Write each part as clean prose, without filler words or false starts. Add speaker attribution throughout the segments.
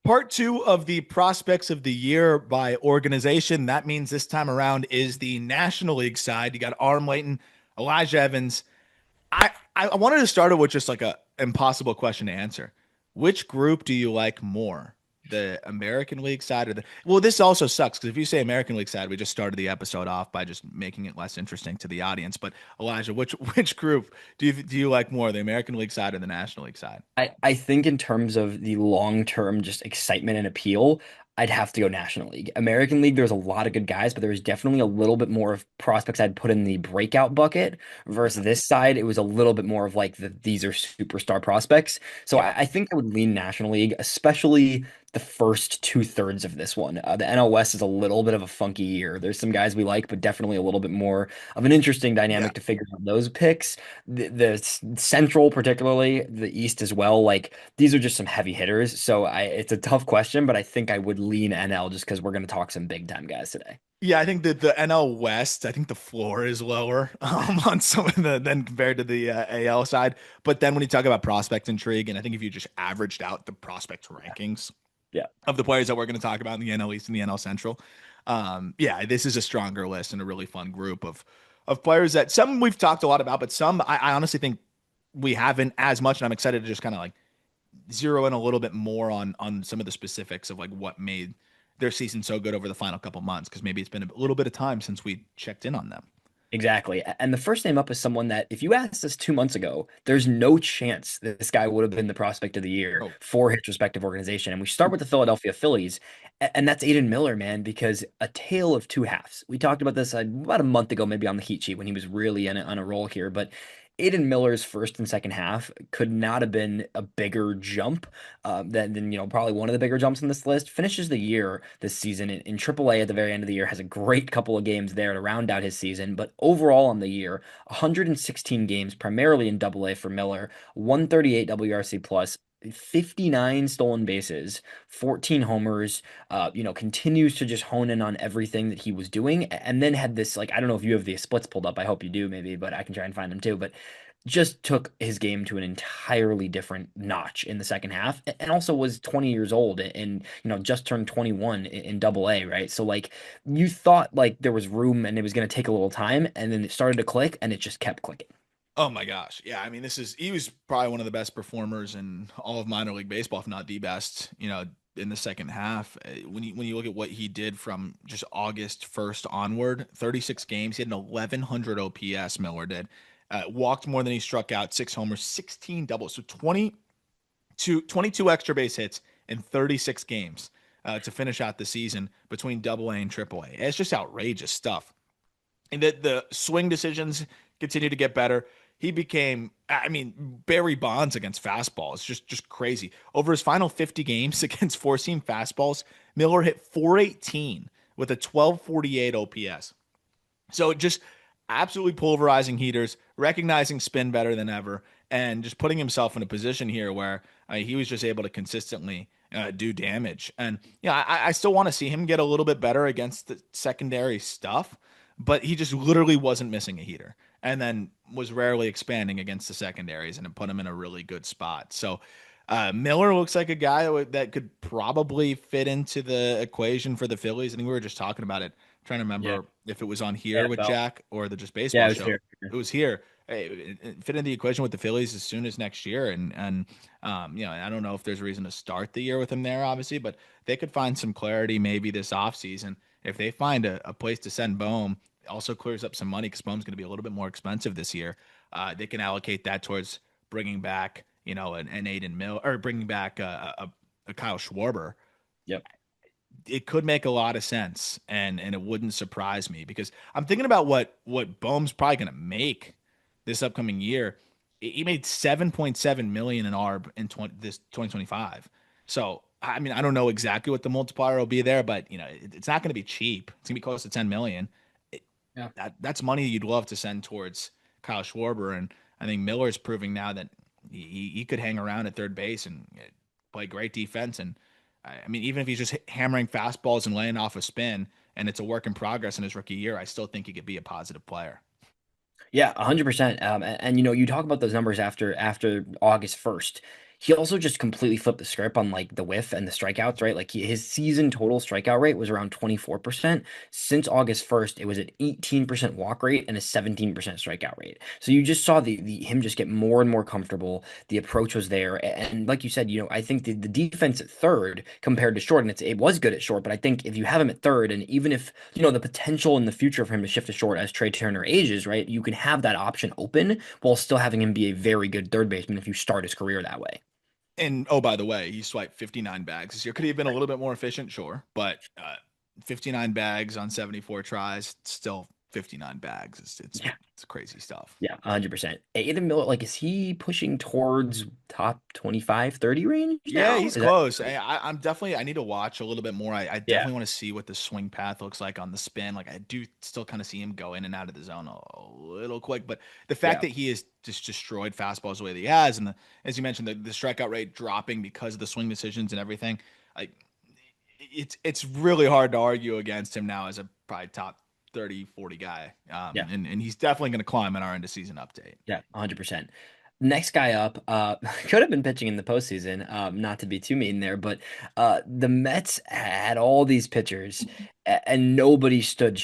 Speaker 1: Part two of the prospects of the year by organization. That means this time around is the National League side. You got Arm Layton, Elijah Evans. I wanted to start it with just like a impossible question to answer. Which group do you like more? The American League side or the well, this also sucks because if you say American League side, we just started the episode off by just making it less interesting to the audience. But Elijah, which group do you like more, the American League side or the National League side?
Speaker 2: I think in terms of the long-term just excitement and appeal, I'd have to go National League. American League, there's a lot of good guys, but there was definitely a little bit more of prospects I'd put in the breakout bucket versus this side. It was a little bit more of like these are superstar prospects. So
Speaker 1: Yeah.
Speaker 2: I think I would lean National League, especially the first two-thirds of this one. The NL West is a little bit of a funky year. There's some guys we like, but definitely a little bit more of an interesting
Speaker 1: Yeah.
Speaker 2: dynamic to figure out those picks. Central, particularly the East as well, like these are just some heavy hitters. So it's a tough question, but I think I would lean NL just because we're going to talk some big time guys today.
Speaker 1: Yeah, I think that the NL West, I think the floor is lower on some of the than compared to the AL side. But then when you talk about prospect intrigue, and I think if you just averaged out the prospect rankings
Speaker 2: Yeah.
Speaker 1: of the players that we're going to talk about in the NL East and the NL Central, yeah, this is a stronger list and a really fun group of players that some we've talked a lot about, but some I honestly think we haven't as much. And I'm excited to just kind of like zero in a little bit more on some of the specifics of like what made their season so good over the final couple months because maybe it's been a little bit of time since we checked in on them.
Speaker 2: Exactly. And the first name up is someone that, if you asked us 2 months ago, there's no chance that this guy would have been the prospect of the year
Speaker 1: Oh,
Speaker 2: for his respective organization. And we start with the Philadelphia Phillies, and that's Aidan Miller, man, because a tale of two halves. We talked about this about a month ago, maybe on the heat sheet when he was really on a roll here. But Aidan Miller's first and second half could not have been a bigger jump than probably one of the bigger jumps on this list. Finishes the year this season in AAA at the very end of the year, has a great couple of games there to round out his season. But overall on the year, 116 games, primarily in AA for Miller, 138 WRC plus. 59 stolen bases, 14 homers, continues to just hone in on everything that he was doing. And then had this, like, I don't know if you have the splits pulled up. I hope you do, maybe, but I can try and find them too. But just took his game to an entirely different notch in the second half and also was 20 years old and just turned 21 in double A, right? So like you thought like there was room and it was going to take a little time and then it started to click and it just kept clicking.
Speaker 1: oh my gosh. Yeah. I mean, he was probably one of the best performers in all of minor league baseball, if not the best, in the second half. When you look at what he did from just August 1st onward, 36 games, he had an 1100 OPS, Miller did. Walked more than he struck out, 6 homers, 16 doubles. So 22 extra base hits in 36 games to finish out the season between double A and triple A. It's just outrageous stuff. And the swing decisions continue to get better. He became, I mean, Barry Bonds against fastballs, just crazy. Over his final 50 games against four seam fastballs, Miller hit 418 with a 1248 OPS. So just absolutely pulverizing heaters, recognizing spin better than ever, and just putting himself in a position here where he was just able to consistently do damage. And yeah, I still want to see him get a little bit better against the secondary stuff, but he just literally wasn't missing a heater, and then was rarely expanding against the secondaries, and it put him in a really good spot. So. Miller looks like a guy that could probably fit into the equation for the Phillies. I think we were just talking about it, trying to
Speaker 2: Yeah.
Speaker 1: remember if it was on here with
Speaker 2: NFL.
Speaker 1: Jack or the just
Speaker 2: Yeah,
Speaker 1: baseball
Speaker 2: it was
Speaker 1: show.
Speaker 2: here.
Speaker 1: It was here. Hey, it fit in the equation with the Phillies as soon as next year, and I don't know if there's a reason to start the year with him there, obviously, but they could find some clarity maybe this offseason if they find a place to send Bohm. It also clears up some money because Bohm's going to be a little bit more expensive this year. They can allocate that towards bringing back, an Aidan Mill or bringing back a Kyle Schwarber.
Speaker 2: Yep.
Speaker 1: It could make a lot of sense, and it wouldn't surprise me because I'm thinking about what Bohm's probably going to make this upcoming year. He made 7.7 million in ARB in this 2025. So I mean, I don't know exactly what the multiplier will be there, but it's not going to be cheap. It's going to be close to 10 million. It,
Speaker 2: Yeah.
Speaker 1: that's money you'd love to send towards Kyle Schwarber, and I think Miller's proving now that he could hang around at third base and play great defense. And I mean, even if he's just hammering fastballs and laying off a spin, and it's a work in progress in his rookie year, I still think he could be a positive player.
Speaker 2: Yeah, 100%. And you talk about those numbers after August 1st. he also just completely flipped the script on like the whiff and the strikeouts, right? Like his season total strikeout rate was around 24%. Since August 1st, it was an 18% walk rate and a 17% strikeout rate. So you just saw the him just get more and more comfortable. The approach was there. And like you said, I think the defense at third compared to short, and it was good at short, but I think if you have him at third, and even if, the potential in the future for him to shift to short as Trey Turner ages, right, you can have that option open while still having him be a very good third baseman if you start his career that way.
Speaker 1: And oh, by the way, he swiped 59 bags this year. Could he have been a little bit more efficient? Sure. But 59 bags on 74 tries, still 59 bags. It's crazy stuff.
Speaker 2: Yeah, 100%. Aidan Miller, like, is he pushing towards top 25, 30 range
Speaker 1: Yeah,
Speaker 2: now?
Speaker 1: he's
Speaker 2: Is that?
Speaker 1: close. I'm definitely, I need to watch a little bit more. I
Speaker 2: Yeah,
Speaker 1: definitely want to see what the swing path looks like on the spin. Like, I do still kind of see him go in and out of the zone a little quick, but the fact
Speaker 2: yeah,
Speaker 1: that he has just destroyed fastballs the way that he has, and as you mentioned, the strikeout rate dropping because of the swing decisions and everything, like, it's really hard to argue against him now as a probably top 30, 40 guy.
Speaker 2: yeah.
Speaker 1: And he's definitely going to climb in our end of season update.
Speaker 2: Yeah, 100%. Next guy up, could have been pitching in the postseason, not to be too mean there, but the Mets had all these pitchers, and nobody stood,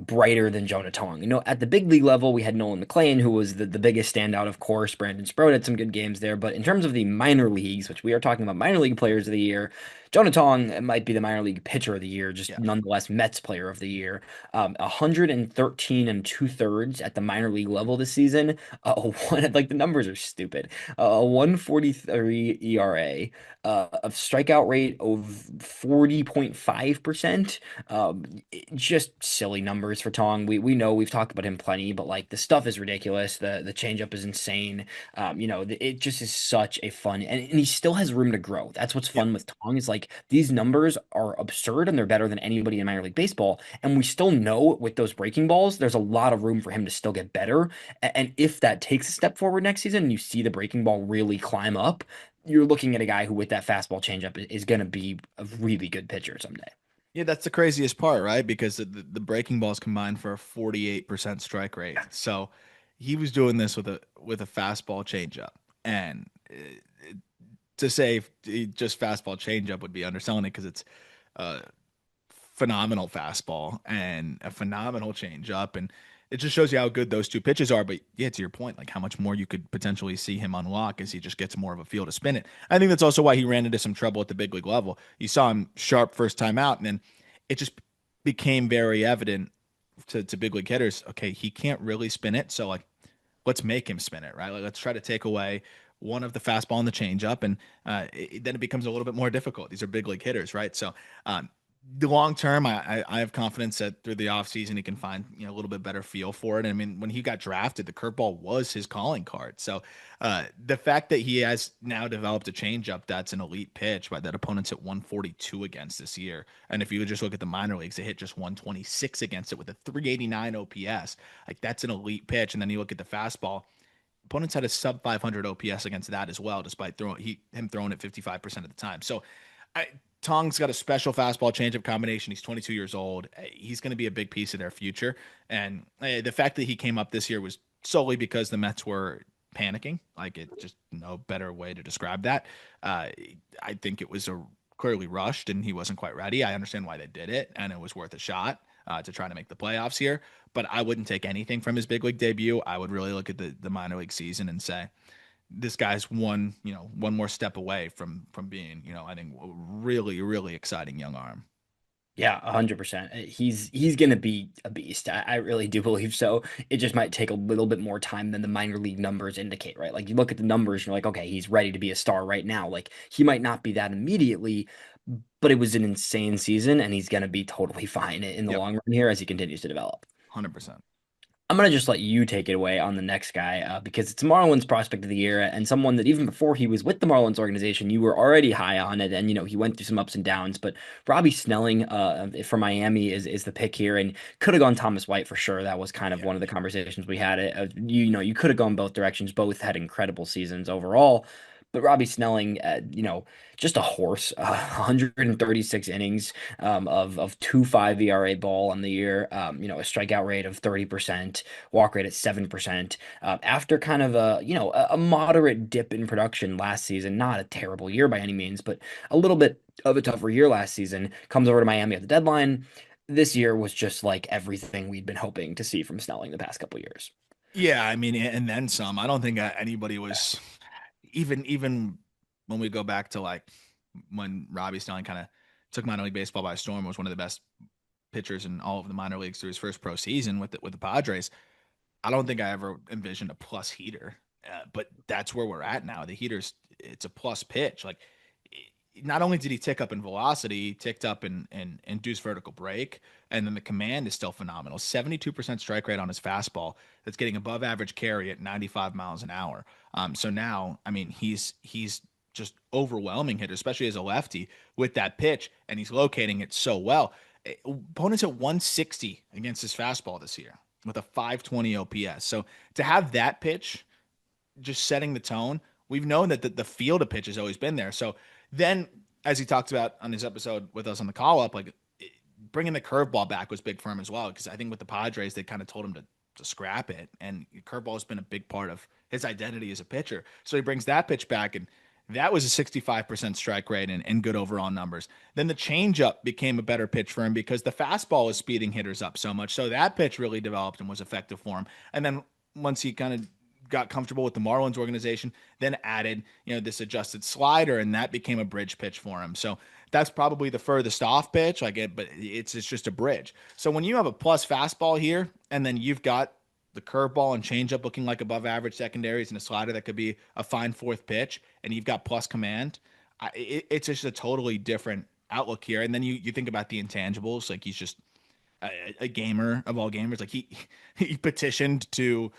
Speaker 2: brighter than Jonah Tong. At the big league level, we had Nolan McLean, who was the biggest standout, of course. Brandon Sproat had some good games there, but in terms of the minor leagues, which we are talking about minor league players of the year, Jonah Tong might be the minor league pitcher of the year, just
Speaker 1: Yeah.
Speaker 2: nonetheless Mets player of the year. 113 and two-thirds at the minor league level this season. One, like the numbers are stupid. A 143 ERA, a strikeout rate of 40.5%. Just silly numbers for Tong. We know we've talked about him plenty, but like the stuff is ridiculous. The changeup is insane. It just is such a fun, and he still has room to grow. That's what's
Speaker 1: Yep.
Speaker 2: fun with Tong is like these numbers are absurd and they're better than anybody in minor league baseball. And we still know with those breaking balls, there's a lot of room for him to still get better. And if that takes a step forward next season and you see the breaking ball really climb up, you're looking at a guy who, with that fastball changeup, is going to be a really good pitcher someday.
Speaker 1: Yeah, that's the craziest part, right? Because the breaking balls combined for a 48% strike rate. So he was doing this with a fastball changeup. And to say just fastball changeup would be underselling it because it's a phenomenal fastball and a phenomenal changeup. And it just shows you how good those two pitches are. But yeah, to your point, like how much more you could potentially see him unlock as he just gets more of a feel to spin it. I think that's also why he ran into some trouble at the big league level. You saw him sharp first time out, and then it just became very evident to big league hitters. Okay, he can't really spin it, so like let's make him spin it, right? Like let's try to take away one of the fastball and the changeup, and then it becomes a little bit more difficult. These are big league hitters, right? So the long term, I have confidence that through the offseason he can find a little bit better feel for it. I mean, when he got drafted, the curveball was his calling card. So the fact that he has now developed a changeup that's an elite pitch, but that opponents hit 142 against this year, and if you would just look at the minor leagues, they hit just 126 against it with a 389 OPS. Like that's an elite pitch. And then you look at the fastball. Opponents had a sub 500 OPS against that as well, despite him throwing it 55% of the time. So I, Tong's got a special fastball changeup combination. He's 22 years old. He's going to be a big piece of their future. And the fact that he came up this year was solely because the Mets were panicking. Like it just no better way to describe that. I think it was a clearly rushed and he wasn't quite ready. I understand why they did it, and it was worth a shot to try to make the playoffs here. But I wouldn't take anything from his big league debut. I would really look at the minor league season and say this guy's one more step away from being, I think a really, really exciting young arm.
Speaker 2: Yeah, 100%. He's gonna be a beast. I really do believe so. It just might take a little bit more time than the minor league numbers indicate, right? Like you look at the numbers, you're like, okay, he's ready to be a star right now. Like he might not be that immediately, but it was an insane season, and he's gonna be totally fine in the
Speaker 1: Yep,
Speaker 2: long run here as he continues to develop.
Speaker 1: 100%.
Speaker 2: I'm gonna just let you take it away on the next guy because it's Marlins prospect of the year and someone that even before he was with the Marlins organization, you were already high on it, and he went through some ups and downs. But Robby Snelling for Miami is the pick here, and could have gone Thomas White for sure. That was kind of
Speaker 1: Yeah.
Speaker 2: one of the conversations we had. You could have gone both directions. Both had incredible seasons overall. But Robby Snelling, just a horse, 136 innings of 2.5 ERA ball on the year, a strikeout rate of 30%, walk rate at 7%. After kind of a moderate dip in production last season, not a terrible year by any means, but a little bit of a tougher year last season, comes over to Miami at the deadline. This year was just like everything we'd been hoping to see from Snelling the past couple years.
Speaker 1: Yeah, I mean, and then some. I don't think anybody was even when we go back to like when Robby Snelling kind of took minor league baseball by storm, was one of the best pitchers in all of the minor leagues through his first pro season with the Padres. I don't think I ever envisioned a plus heater, but that's where we're at now. The heater's it's a plus pitch. Like not only did he tick up in velocity, he ticked up in induced vertical break, and then the command is still phenomenal. 72% strike rate on his fastball. That's getting above average carry at 95 miles an hour. So now, I mean, he's just overwhelming hitter, especially as a lefty with that pitch, and he's locating it so well. Opponents at 160 against his fastball this year with a 520 OPS. So to have that pitch just setting the tone, we've known that the field of pitch has always been there. So then, as he talked about on his episode with us on the call up, like bringing the curveball back was big for him as well. Because I think with the Padres, they kind of told him to scrap it, and curveball has been a big part of his identity as a pitcher. So he brings that pitch back, and that was a 65% strike rate and good overall numbers. Then the changeup became a better pitch for him because the fastball was speeding hitters up so much. So that pitch really developed and was effective for him. And then once he kind of got comfortable with the Marlins organization, then added, this adjusted slider, and that became a bridge pitch for him. So that's probably the furthest off pitch I get, but it's just a bridge. So when you have a plus fastball here, and then you've got the curveball and changeup looking like above average secondaries and a slider that could be a fine fourth pitch, and you've got plus command, it's just a totally different outlook here. And then you think about the intangibles, like he's just a gamer of all gamers. Like he petitioned to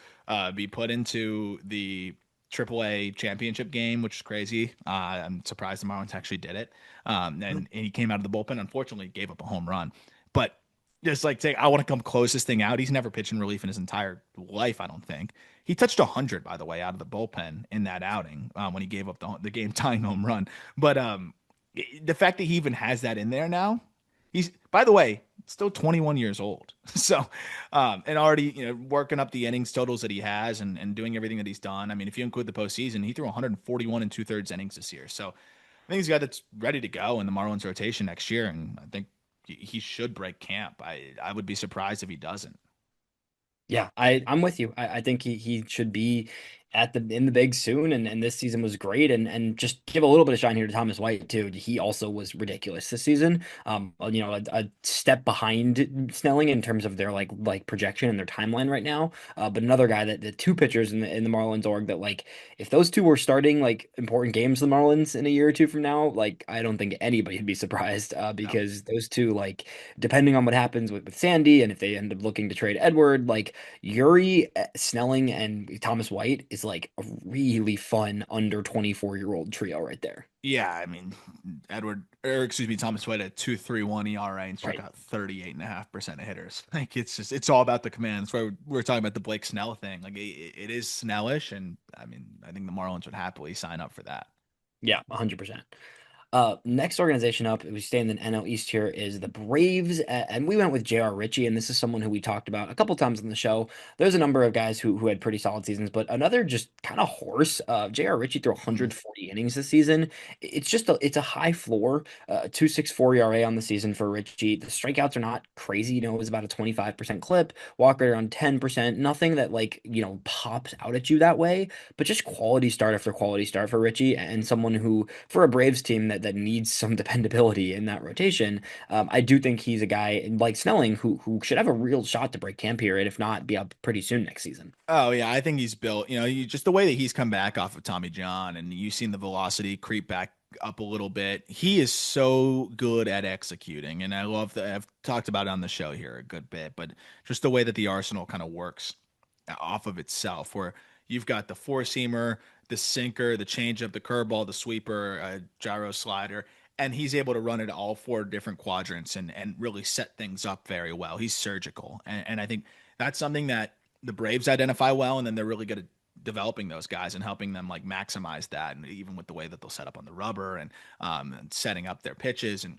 Speaker 1: be put into the AAA championship game, which is crazy. I'm surprised the Marlins actually did it. And he came out of the bullpen. Unfortunately, gave up a home run. But just like saying, I want to come close this thing out. He's never pitched in relief in his entire life, I don't think. He touched 100, by the way, out of the bullpen in that outing when he gave up the game tying home run. But the fact that he even has that in there now, he's, by the way, still 21 years old. So, and already, working up the innings totals that he has and doing everything that he's done. I mean, if you include the postseason, he threw 141 and 2/3 innings this year. So I think he's got that's ready to go in the Marlins rotation next year. And I think he should break camp. I would be surprised if he doesn't.
Speaker 2: Yeah, I'm with you. I think he should be in the big soon, and this season was great. And just give a little bit of shine here to Thomas White too. He also was ridiculous this season. A step behind Snelling in terms of their like projection and their timeline right now. But another guy that the two pitchers in the Marlins org that, like, if those two were starting like important games for the Marlins in a year or two from now, like I don't think anybody would be surprised
Speaker 1: No.
Speaker 2: because those two, like, depending on what happens with Sandy and if they end up looking to trade Edward, like Yuri, Snelling, and Thomas White is like a really fun under 24-year-old trio right there.
Speaker 1: Yeah, I mean, Thomas White at 2.31 ERA and struck
Speaker 2: Right.
Speaker 1: out 38.5% of hitters. Like it's all about the command. That's why we're talking about the Blake Snell thing. Like it is Snellish, and I mean, I think the Marlins would happily sign up for that.
Speaker 2: Yeah, 100%. Next organization up, we stay in the NL East here, is the Braves, and we went with J.R. Ritchie, and this is someone who we talked about a couple times on the show. There's a number of guys who had pretty solid seasons, but another just kind of horse. J.R. Ritchie threw
Speaker 1: Hmm.
Speaker 2: 140 innings this season. It's a high floor, 2.64 ERA on the season for Ritchie. The strikeouts are not crazy. It was about a 25% clip, walk rate around 10%. Nothing that, like, pops out at you that way, but just quality start after quality start for Ritchie, and someone who, for a Braves team that needs some dependability in that rotation, I do think he's a guy like Snelling who should have a real shot to break camp here, and if not, be up pretty soon next season.
Speaker 1: Oh yeah, I think he's built. Just the way that he's come back off of Tommy John, and you've seen the velocity creep back up a little bit. He is so good at executing, and I love that. I've talked about it on the show here a good bit, but just the way that the arsenal kind of works off of itself, where you've got the four seamer, the sinker, the changeup, the curveball, the sweeper, gyro slider, and he's able to run it all four different quadrants and really set things up very well. He's surgical, and I think that's something that the Braves identify well, and then they're really good at developing those guys and helping them like maximize that, and even with the way that they'll set up on the rubber and setting up their pitches. And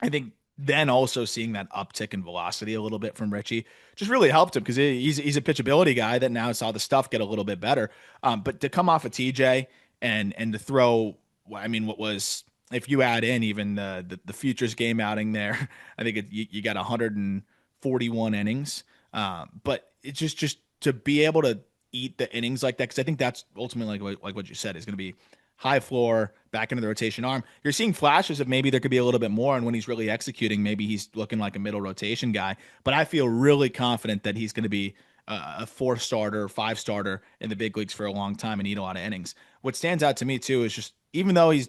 Speaker 1: I think then also seeing that uptick in velocity a little bit from Ritchie just really helped him because he's a pitchability guy that now saw the stuff get a little bit better. But to come off of TJ and to throw, I mean, what was, if you add in even the futures game outing there, I think you got 141 innings. But it's just to be able to eat the innings like that, because I think that's ultimately like what you said is going to be high floor, back into the rotation arm. You're seeing flashes of maybe there could be a little bit more, and when he's really executing, maybe he's looking like a middle rotation guy. But I feel really confident that he's going to be a four starter, five starter in the big leagues for a long time and eat a lot of innings. What stands out to me too is just even though he's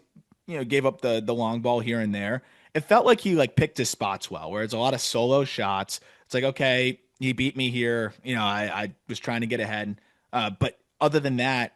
Speaker 1: gave up the long ball here and there, it felt like he like picked his spots well, where it's a lot of solo shots. It's like, okay, he beat me here. I was trying to get ahead. But other than that,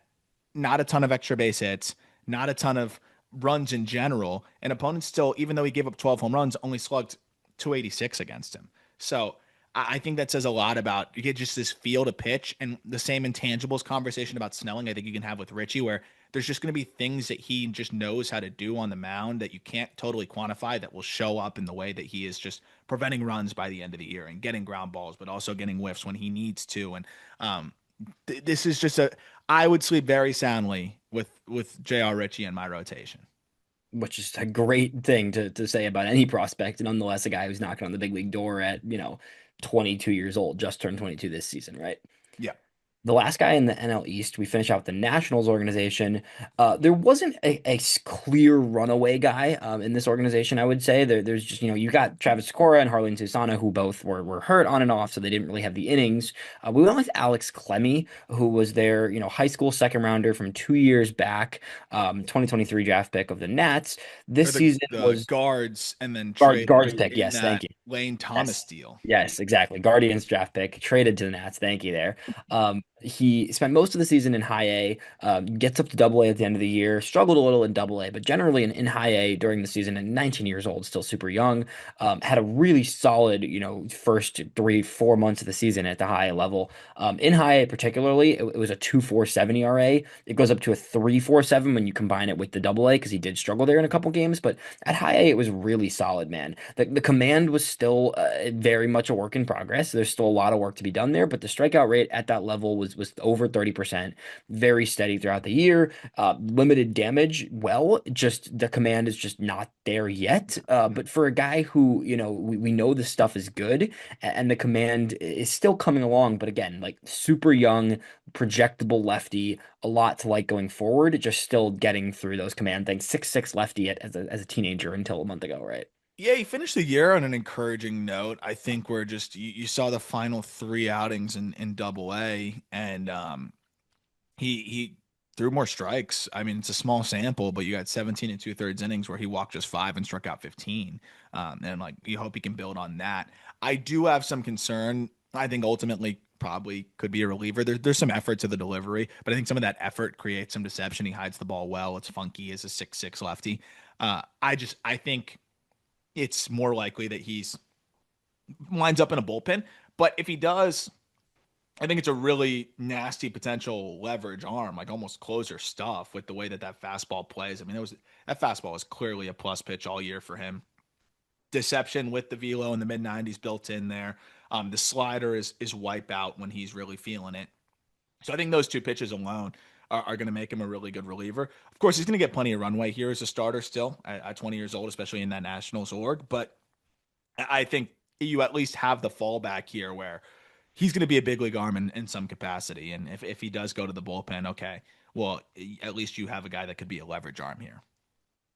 Speaker 1: not a ton of extra base hits, not a ton of runs in general. And opponents still, even though he gave up 12 home runs, only slugged 286 against him. So I think that says a lot about you get just this feel to pitch, and the same intangibles conversation about Snelling I think you can have with Ritchie, where there's just going to be things that he just knows how to do on the mound that you can't totally quantify that will show up in the way that he is just preventing runs by the end of the year and getting ground balls, but also getting whiffs when he needs to. And this is just I would sleep very soundly with J.R. Ritchie in my rotation.
Speaker 2: Which is a great thing to say about any prospect, and nonetheless, a guy who's knocking on the big league door at 22 years old, just turned 22 this season, right?
Speaker 1: Yeah.
Speaker 2: The last guy in the NL East, we finish out the Nationals organization. There wasn't a clear runaway guy in this organization, I would say. There's just, you got Travis Sakura and Harlan Susana, who both were hurt on and off, so they didn't really have the innings. We went with Alex Clemmey, who was their, high school second rounder from 2 years back, 2023 draft pick of the Nats.
Speaker 1: Or
Speaker 2: This season
Speaker 1: the
Speaker 2: was
Speaker 1: guards and then traded
Speaker 2: guards pick.
Speaker 1: in
Speaker 2: Yes, thank
Speaker 1: that
Speaker 2: you.
Speaker 1: Lane Thomas
Speaker 2: Yes.
Speaker 1: deal.
Speaker 2: Yes, exactly. Guardians draft pick traded to the Nats. Thank you there. He spent most of the season in high A, gets up to double A at the end of the year, struggled a little in double A, but generally in high A during the season, and 19 years old, still super young. Had a really solid, first 3-4 months of the season at the high A level. In high A particularly, it was a 2.47 ERA. It goes up to a 3.47 when you combine it with the double A because he did struggle there in a couple games, but at high A, it was really solid, man. The command was still very much a work in progress. There's still a lot of work to be done there, but the strikeout rate at that level was over 30%, very steady throughout the year. Limited damage, well, just the command is just not there yet. But for a guy who, we know the stuff is good and the command is still coming along, but again, like super young, projectable lefty, a lot to like going forward, just still getting through those command things. 6'6" lefty as a teenager until a month ago, right?
Speaker 1: Yeah, he finished the year on an encouraging note. I think we're just you saw the final three outings in double A, and he threw more strikes. I mean, it's a small sample, but you got 17 and two-thirds innings where he walked just five and struck out 15. And like you hope he can build on that. I do have some concern. I think ultimately probably could be a reliever. There's some effort to the delivery, but I think some of that effort creates some deception. He hides the ball well. It's funky as a 6'6" lefty. I think it's more likely that he's lines up in a bullpen. But if he does, I think it's a really nasty potential leverage arm, like almost closer stuff with the way that fastball plays. I mean, that fastball was clearly a plus pitch all year for him. Deception with the velo in the mid 90s built in there. The slider is wipe out when he's really feeling it. So I think those two pitches alone are going to make him a really good reliever. Of course, he's going to get plenty of runway here as a starter still at 20 years old, especially in that Nationals org. But I think you at least have the fallback here where he's going to be a big league arm in some capacity. And if he does go to the bullpen, okay, well, at least you have a guy that could be a leverage arm here.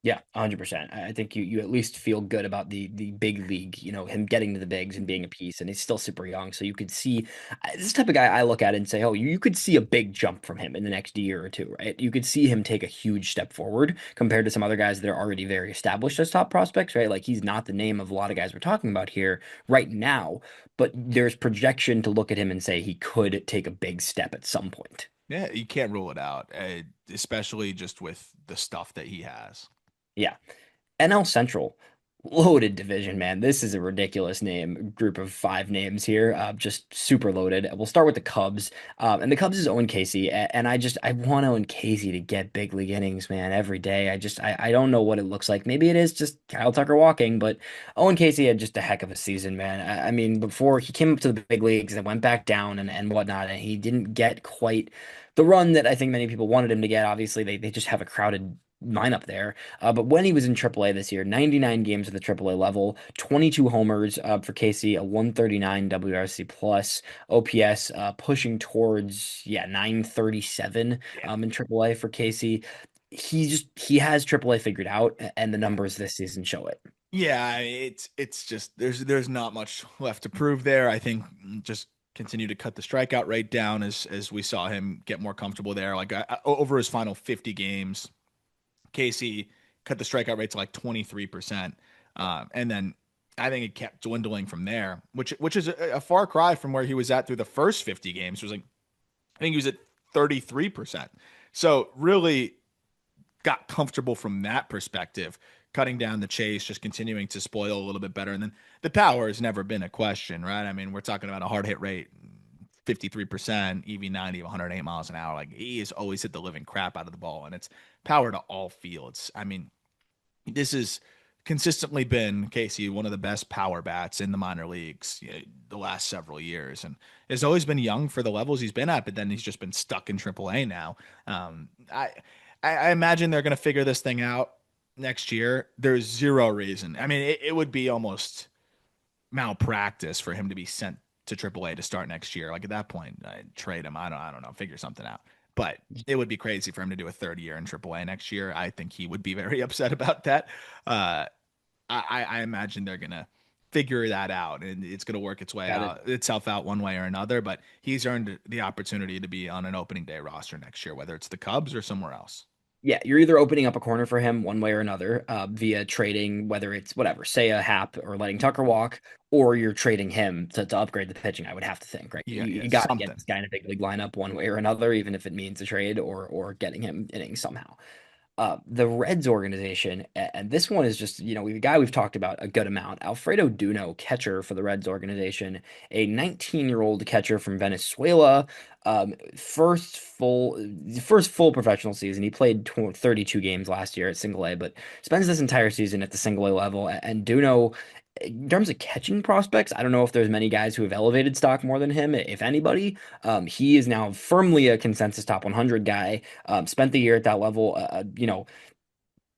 Speaker 2: Yeah, 100%. I think you at least feel good about the big league, him getting to the bigs and being a piece, and he's still super young. So you could see this type of guy I look at and say, oh, you could see a big jump from him in the next year or two, right? You could see him take a huge step forward compared to some other guys that are already very established as top prospects, right? Like he's not the name of a lot of guys we're talking about here right now, but there's projection to look at him and say he could take a big step at some point.
Speaker 1: Yeah, you can't rule it out, especially just with the stuff that he has.
Speaker 2: Yeah. NL Central. Loaded division, man. This is a ridiculous name group of five names here. Just super loaded. We'll start with the Cubs. And the Cubs is Owen Caissie. And I want Owen Caissie to get big league innings, man, every day. I don't know what it looks like. Maybe it is just Kyle Tucker walking, but Owen Caissie had just a heck of a season, man. I mean, before he came up to the big leagues and went back down and whatnot, and he didn't get quite the run that I think many people wanted him to get. Obviously, they just have a crowded lineup there. But when he was in AAA this year, 99 games at the AAA level, 22 homers for Caissie, a 139 WRC plus, OPS pushing towards 937
Speaker 1: Yeah.
Speaker 2: in AAA for Caissie. He has AAA figured out, and the numbers this season show it.
Speaker 1: Yeah, it's just there's not much left to prove there. I think just continue to cut the strikeout rate down as we saw him get more comfortable there. Like over his final 50 games, Caissie cut the strikeout rate to like 23%. And then I think it kept dwindling from there, which is a far cry from where he was at through the first 50 games. It was like I think he was at 33%. So really got comfortable from that perspective, cutting down the chase, just continuing to spoil a little bit better. And then the power has never been a question, right? I mean, we're talking about a hard hit rate, 53%, EV 90 of 108 miles an hour. Like he has always hit the living crap out of the ball, and it's power to all fields. I mean, this has consistently been Caissie, one of the best power bats in the minor leagues, the last several years, and has always been young for the levels he's been at. But then he's just been stuck in AAA now. Um, I I imagine they're going to figure this thing out next year. There's zero reason. I mean, it would be almost malpractice for him to be sent to AAA to start next year. Like at that point, I'd trade him. I don't know, figure something out. But it would be crazy for him to do a third year in AAA next year. I think he would be very upset about that. Uh, I imagine they're gonna figure that out, and it's gonna work its way
Speaker 2: Got it.
Speaker 1: out itself out one way or another. But he's earned the opportunity to be on an opening day roster next year, whether it's the Cubs or somewhere else.
Speaker 2: Yeah, you're either opening up a corner for him one way or another, via trading, whether it's whatever, say a Hap or letting Tucker walk, or you're trading him to upgrade the pitching, I would have to think, right?
Speaker 1: Yeah, yeah,
Speaker 2: You got to get
Speaker 1: something.
Speaker 2: this guy in a big league lineup one way or another, even if it means a trade or getting him innings somehow. The Reds organization, and this one is just, a guy we've talked about a good amount. Alfredo Duno, catcher for the Reds organization, a 19-year-old catcher from Venezuela. First full professional season. He played 32 games last year at Single A, but spends this entire season at the Single A level. And Duno, in terms of catching prospects, I don't know if there's many guys who have elevated stock more than him, if anybody. He is now firmly a consensus top 100 guy. Spent the year at that level.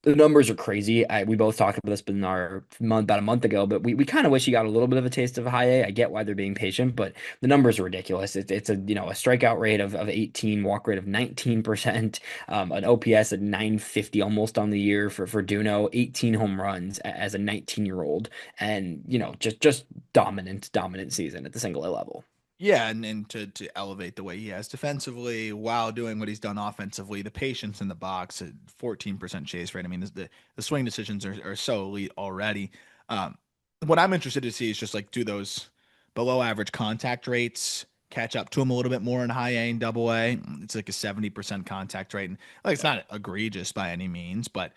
Speaker 2: The numbers are crazy. We both talked about this in our about a month ago, but we kind of wish he got a little bit of a taste of high A. I get why they're being patient, but the numbers are ridiculous. It's a strikeout rate of 18, walk rate of 19%, an OPS at 950 almost on the year for Duno, 18 home runs as a 19-year-old, and just dominant season at the single A level.
Speaker 1: Yeah, and to elevate the way he has defensively while doing what he's done offensively, the patience in the box at 14% chase rate. I mean, the swing decisions are so elite already. Um, what I'm interested to see is just like do those below average contact rates catch up to him a little bit more in high A and double A. It's like a 70% contact rate. And like it's not egregious by any means, but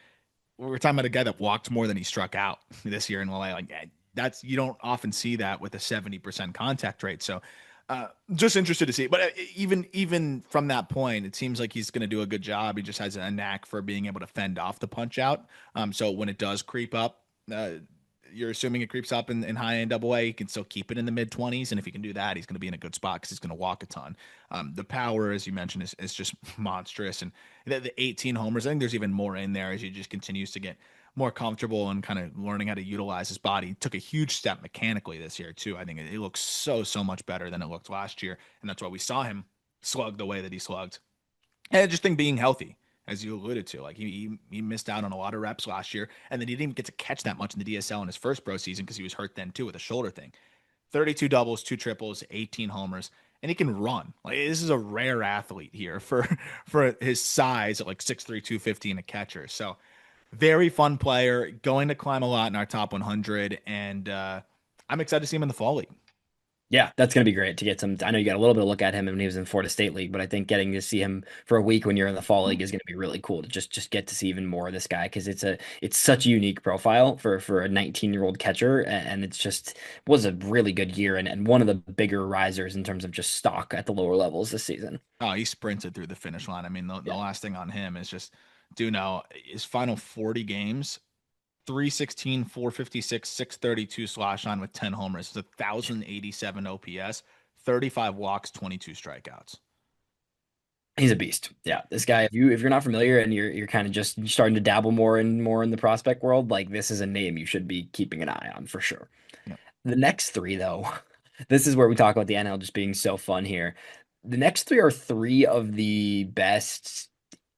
Speaker 1: we're talking about a guy that walked more than he struck out this year in LA. Like that's you don't often see that with a 70% contact rate. So just interested to see. But even from that point, it seems like he's going to do a good job. He just has a knack for being able to fend off the punch out. So when it does creep up, you're assuming it creeps up in high end double A. He can still keep it in the mid 20s. And if he can do that, he's going to be in a good spot because he's going to walk a ton. The power, as you mentioned, is just monstrous. And the 18 homers, I think there's even more in there as he just continues to get more comfortable and kind of learning how to utilize his body. Took a huge step mechanically this year too. I think it looks so much better than it looked last year, and that's why we saw him slug the way that he slugged. And I just think being healthy, as you alluded to, like he missed out on a lot of reps last year, and then he didn't even get to catch that much in the DSL in his first pro season because he was hurt then too with a shoulder thing. 32 doubles, two triples, 18 homers, and he can run. Like this is a rare athlete here for his size at like 6'3", 250 and a catcher. So very fun player, going to climb a lot in our top 100, and I'm excited to see him in the fall league.
Speaker 2: Yeah, that's going to be great to get some. I know you got a little bit of look at him when he was in Florida State League, but I think getting to see him for a week when you're in the fall league is going to be really cool to just get to see even more of this guy because it's such a unique profile for a 19-year-old catcher, and it's just was a really good year and one of the bigger risers in terms of just stock at the lower levels this season.
Speaker 1: Oh, he sprinted through the finish line. I mean, the
Speaker 2: Yeah,
Speaker 1: last thing on him is just Duno, his final 40 games, 316, 456, 632 slash line with 10 homers. It's 1,087 OPS, 35 walks, 22 strikeouts.
Speaker 2: he's a beast. Yeah, this guy. If you're not familiar and you're kind of just starting to dabble more and more in the prospect world, like this is a name you should be keeping an eye on for sure.
Speaker 1: Yeah.
Speaker 2: The next three, though, this is where we talk about the NL just being so fun here. The next three are three of the best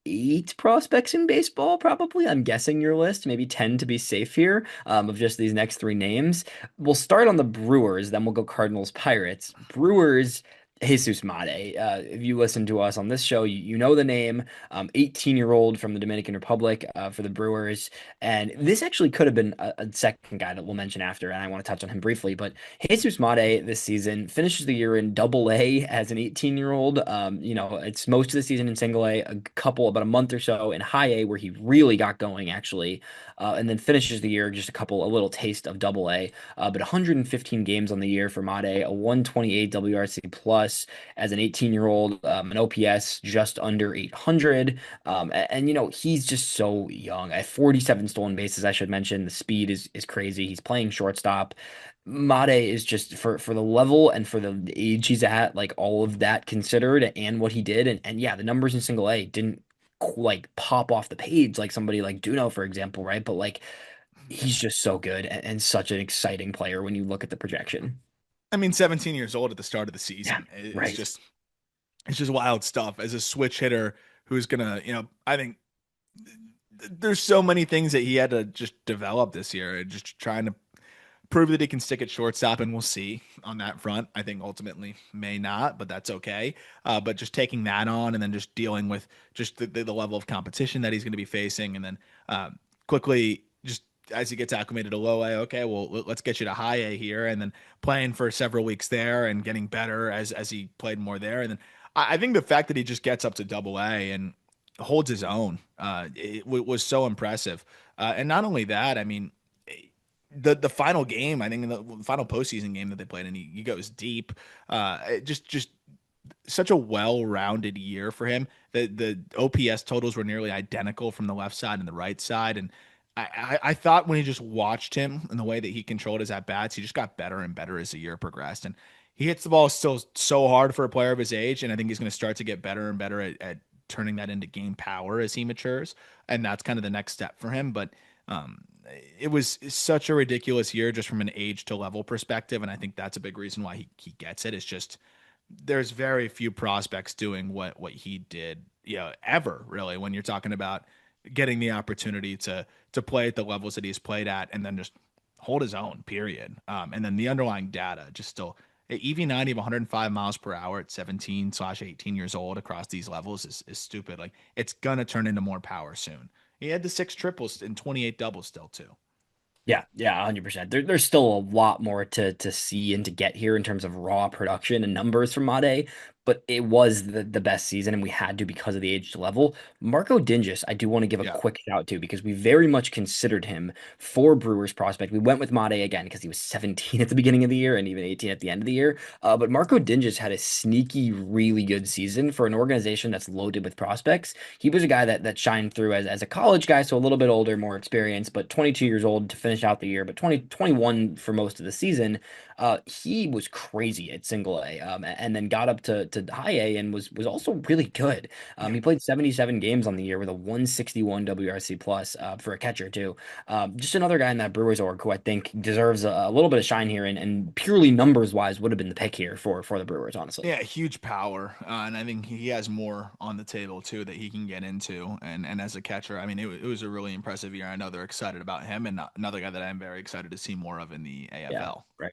Speaker 2: eight prospects in baseball, probably. I'm guessing your list, maybe 10 to be safe here, of just these next three names. We'll start on the Brewers, then we'll go Cardinals, Pirates. Brewers, Jesus Mate. If you listen to us on this show, you know the name. 18-year-old from the Dominican Republic for the Brewers. And this actually could have been a second guy that we'll mention after, and I want to touch on him briefly. But Jesus Mate this season finishes the year in Double A as an 18-year-old. It's most of the season in Single A, about a month or so in High A where he really got going actually, and then finishes the year just a little taste of Double A. But 115 games on the year for Mate, a 128 WRC plus as an 18-year-old, an OPS just under 800. He's just so young. At 47 stolen bases, I should mention, the speed is crazy. He's playing shortstop. Mate is just for the level and for the age he's at, like all of that considered and what he did. And yeah, the numbers in single A didn't like pop off the page like somebody like Duno, for example, right? But like he's just so good and such an exciting player when you look at the projection.
Speaker 1: I mean, 17 years old at the start of the
Speaker 2: Yeah,
Speaker 1: season.
Speaker 2: right.
Speaker 1: It's just wild stuff as a switch hitter who's gonna, I think there's so many things that he had to just develop this year, just trying to prove that he can stick at shortstop, and we'll see on that front. I think ultimately may not, but that's okay. But just taking that on and then just dealing with just the level of competition that he's going to be facing, and then quickly just as he gets acclimated to low A, okay, well let's get you to high A here, and then playing for several weeks there and getting better as he played more there, and then I think the fact that he just gets up to double A and holds his own was so impressive. And not only that, I mean, the final game, I think the final postseason game that they played, and he goes deep. Just such a well-rounded year for him. The OPS totals were nearly identical from the left side and the right side, and I thought when he just watched him and the way that he controlled his at bats, he just got better and better as the year progressed. And he hits the ball still so hard for a player of his age, and I think he's going to start to get better and better at turning that into game power as he matures, and that's kind of the next step for him. But um, it was such a ridiculous year just from an age to level perspective, and I think that's a big reason why he gets it. It's just there's very few prospects doing what he did, ever really. When you're talking about getting the opportunity to play at the levels that he's played at, and then just hold his own, period. And then the underlying data just still EV90 of 105 miles per hour at 17/18 years old across these levels is stupid. Like it's gonna turn into more power soon. He had the six triples and 28 doubles still too.
Speaker 2: Yeah, yeah, 100%. There's still a lot more to see and to get here in terms of raw production and numbers from Made, but it was the best season, and we had to because of the age level. Marco Dingus, I do want to give a
Speaker 1: Yeah.
Speaker 2: quick shout to because we very much considered him for Brewers prospect. We went with Made again because he was 17 at the beginning of the year and even 18 at the end of the year. But Marco Dingus had a sneaky, really good season for an organization that's loaded with prospects. He was a guy that shined through as a college guy, so a little bit older, more experienced, but 22 years old to finish out the year, but 2021 for most of the season. He was crazy at single A, and then got up to high A and was also really good.
Speaker 1: Yeah.
Speaker 2: He played 77 games on the year with a 161 WRC plus for a catcher too. Just another guy in that Brewers org who I think deserves a little bit of shine here, and purely numbers wise would have been the pick here for the Brewers, honestly.
Speaker 1: Yeah, huge power, and I think he has more on the table too that he can get into. And as a catcher, I mean, it was a really impressive year. I know they're excited about him, and another guy that I'm very excited to see more of in the
Speaker 2: Yeah,
Speaker 1: AFL.
Speaker 2: right.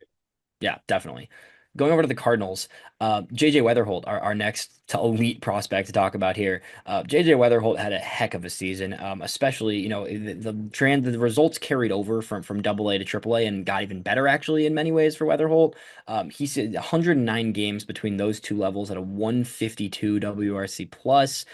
Speaker 2: Yeah, definitely. Going over to the Cardinals, JJ Wetherholt, our next to elite prospect to talk about here. JJ Wetherholt had a heck of a season, especially, the results carried over from Double A to Triple A and got even better actually in many ways for Wetherholt. He said 109 games between those two levels at a 152 WRC plus.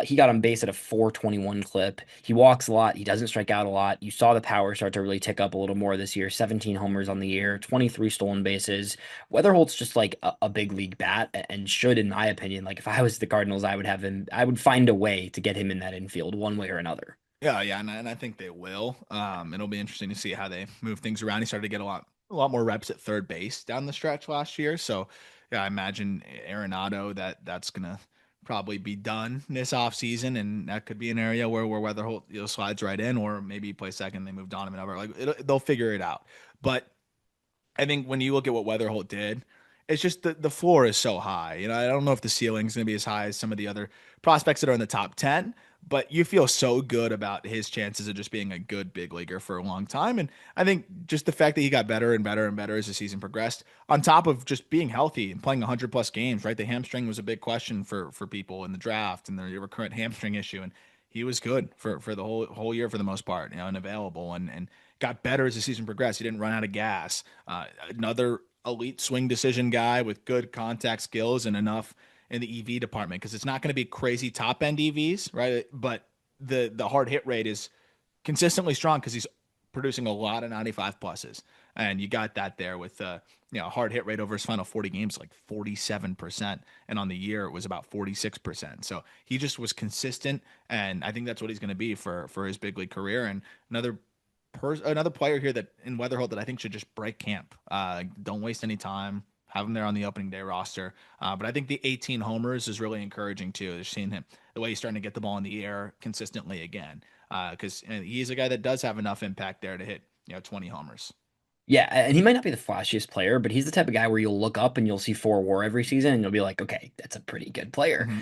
Speaker 2: He got on base at a 421 clip. He walks a lot. He doesn't strike out a lot. You saw the power start to really tick up a little more this year. 17 homers on the year, 23 stolen bases. Weatherholt's just like a big league bat and should, in my opinion, like if I was the Cardinals, I would have him, I would find a way to get him in that infield one way or another.
Speaker 1: Yeah, yeah, and I think they will. It'll be interesting to see how they move things around. He started to get a lot more reps at third base down the stretch last year. So, yeah, I imagine Arenado that's gonna probably be done this offseason, and that could be an area where Weatherholt slides right in, or maybe he plays second. They move Donovan over. Like they'll figure it out. But I think when you look at what Weatherholt did, it's just the floor is so high. I don't know if the ceiling's going to be as high as some of the other prospects that are in the top 10, but you feel so good about his chances of just being a good big leaguer for a long time. And I think just the fact that he got better and better and better as the season progressed, on top of just being healthy and playing 100 plus games, right? The hamstring was a big question for people in the draft and the recurrent hamstring issue. And he was good for the whole year for the most part, and available and got better as the season progressed. He didn't run out of gas. Another elite swing decision guy with good contact skills and enough in the EV department, because it's not going to be crazy top end EVs, right? But the hard hit rate is consistently strong because he's producing a lot of 95 pluses, and you got that there with hard hit rate over his final 40 games like 47%, and on the year it was about 46%. So he just was consistent, and I think that's what he's going to be for his big league career. And another player here that in Wetherholt that I think should just break camp. Don't waste any time. Have him there on the opening day roster. But I think the 18 homers is really encouraging too. Just seeing him, the way he's starting to get the ball in the air consistently again. Because he's a guy that does have enough impact there to hit 20 homers.
Speaker 2: Yeah, and he might not be the flashiest player, but he's the type of guy where you'll look up and you'll see 4 WAR every season, and you'll be like, okay, that's a pretty good player.
Speaker 1: Mm-hmm.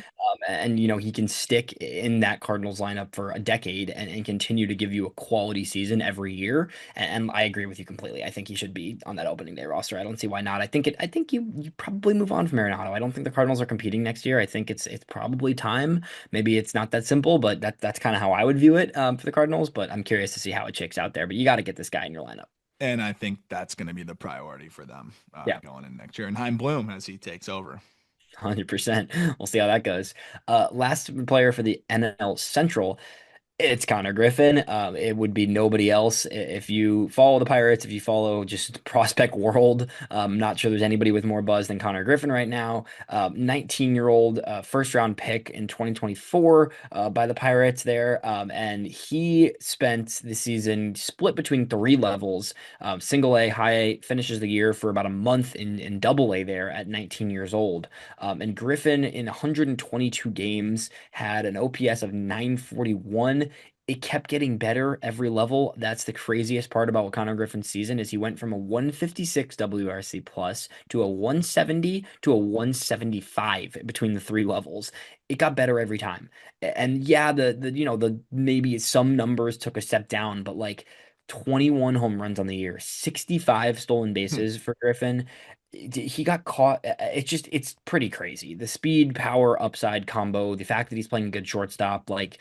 Speaker 2: And he can stick in that Cardinals lineup for a decade and continue to give you a quality season every year. And I agree with you completely. I think he should be on that opening day roster. I don't see why not. I think you probably move on from Arenado. I don't think the Cardinals are competing next year. I think it's probably time. Maybe it's not that simple, but that's kind of how I would view it for the Cardinals. But I'm curious to see how it shakes out there. But you got to get this guy in your lineup.
Speaker 1: And I think that's going to be the priority for them
Speaker 2: Yeah.
Speaker 1: going in next year. And Heim Bloom as he takes over.
Speaker 2: 100%. We'll see how that goes. Last player for the NL Central. It's Konnor Griffin. It would be nobody else. If you follow the Pirates, if you follow just prospect world, I'm not sure there's anybody with more buzz than Konnor Griffin right now. 19-year-old first round pick in 2024 by the Pirates there. And he spent the season split between 3 levels. Single A, high A, finishes the year for about a month in double A there at 19 years old. And Griffin in 122 games had an OPS of 941. It kept getting better every level. That's the craziest part about Konnor Griffin's season is he went from a 156 WRC plus to a 170 to a 175 between the 3 levels. It got better every time. And yeah, the maybe some numbers took a step down, but like 21 home runs on the year, 65 stolen bases for Griffin. He got caught. It's pretty crazy. The speed, power, upside combo, the fact that he's playing good shortstop, like